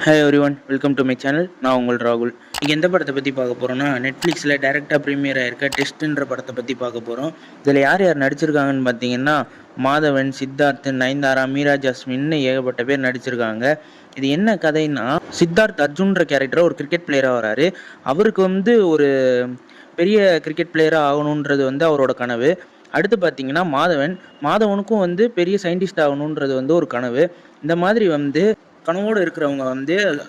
Hi everyone, welcome to my channel. நான் உங்கள் ராகுல். இங்கே எந்த படத்தை பற்றி பார்க்க போகிறோன்னா, நெட்ஃப்ளிக்ஸில் டேரெக்டாக ப்ரீமியர் ஆயிருக்க டெஸ்ட்டுன்ற படத்தை பற்றி பார்க்க போகிறோம். இதில் யார் யார் நடிச்சிருக்காங்கன்னு பார்த்தீங்கன்னா, மாதவன், சித்தார்த், நயன்தாரா, மீரா ஜாஸ்மின் ஏகப்பட்ட பேர் நடிச்சிருக்காங்க. இது என்ன கதைன்னா, சித்தார்த் அர்ஜுன்ற கேரக்டர் ஒரு கிரிக்கெட் பிளேயராக வராரு. அவருக்கு ஒரு பெரிய கிரிக்கெட் பிளேயராக ஆகணுன்றது அவரோட கனவு. அடுத்து பார்த்தீங்கன்னா மாதவனுக்கும் பெரிய சயின்டிஸ்ட் ஆகணுன்றது ஒரு கனவு. இந்த மாதிரி கனவோடு இருக்கிறவங்க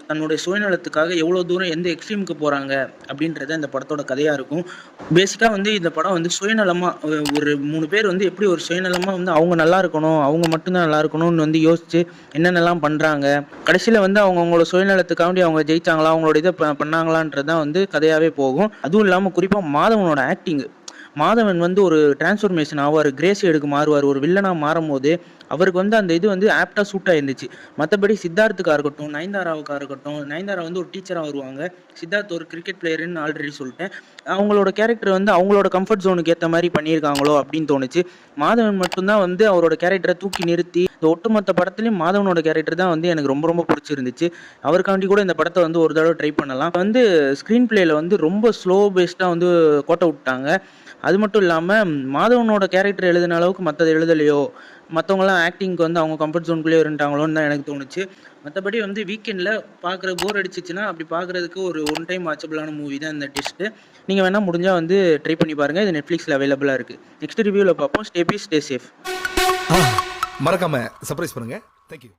தன்னுடைய சுயநலத்துக்காக எவ்வளோ தூரம் எந்த எக்ஸ்ட்ரீமுக்கு போகிறாங்க அப்படின்றத இந்த படத்தோட கதையாக இருக்கும். பேசிக்காக இந்த படம் சுயநலமாக ஒரு 3 பேர் எப்படி ஒரு சுயநலமாக அவங்க நல்லா இருக்கணும், அவங்க மட்டும்தான் நல்லா இருக்கணும்னு யோசிச்சு என்னென்னலாம் பண்ணுறாங்க. கடைசியில் அவங்களோட சுயநலத்துக்காண்டி அவங்க ஜெயிச்சாங்களா, அவங்களோட இதை பண்ணாங்களான்றது தான் கதையாகவே போகும். அதுவும் இல்லாமல் குறிப்பாக மாதவனோட ஆக்டிங். மாதவன் ஒரு டிரான்ஸ்ஃபர்மேஷன் ஆவார், கிரேஸ் எடுக்க மாறுவார். ஒரு வில்லனாக மாறும் போது அவருக்கு அந்த இது ஆப்டாக சூட்டாக இருந்துச்சு. மற்றபடி சித்தார்த்துக்காக இருக்கட்டும், நயன்தாராவுக்காக இருக்கட்டும், நயன்தாரா ஒரு டீச்சராக வருவாங்க, சித்தார்த் ஒரு கிரிக்கெட் பிளேயர்னு ஆல்ரெடி சொல்லிட்டேன். அவங்களோட கேரக்டர் அவங்களோட கம்ஃபர்ட் ஜோனுக்கு ஏற்ற மாதிரி பண்ணியிருக்காங்களோ அப்படின்னு தோணுச்சு. மாதவன் மட்டும்தான் அவரோட கேரக்டரை தூக்கி நிறுத்தி இந்த ஒட்டுமொத்த படத்துலையும் மாதவனோட கேரக்டர் தான் எனக்கு ரொம்ப ரொம்ப பிடிச்சிருந்துச்சு. அவருக்காண்டி கூட இந்த படத்தை ஒரு தடவை ட்ரை பண்ணலாம். ஸ்க்ரீன் பிளேயில் ரொம்ப ஸ்லோ பேஸ்டாக கோட்டை விட்டாங்க. அது மட்டும் இல்லாமல் மாதவனோட கேரக்டர் எழுதின அளவுக்கு மற்றது எழுதலையோ, மற்றவங்களாம் ஆக்டிங்க்கு அவங்க கம்ஃபர்ட் ஜோனுக்குள்ளே இருந்துட்டாங்களோன்னு தான் எனக்கு தோணுச்சு. மற்றபடி வீக்கெண்டில் பார்க்குற போர் அடிச்சிச்சுன்னா அப்படி பார்க்குறதுக்கு ஒரு ஒன் டைம் வாட்சபிளான மூவி தான் இந்த டெஸ்ட்டு. நீங்கள் வேணால் முடிஞ்சால் ட்ரை பண்ணி பாருங்கள். இது நெட்ஃப்ளிக்ஸில் அவைலபிளாக இருக்குது. நெக்ஸ்ட் ரிவ்யூவில் பார்ப்போம். Stay peace, stay safe. மறக்காம சர்ப்ரைஸ் பண்ணுங்க. தேங்க்யூ.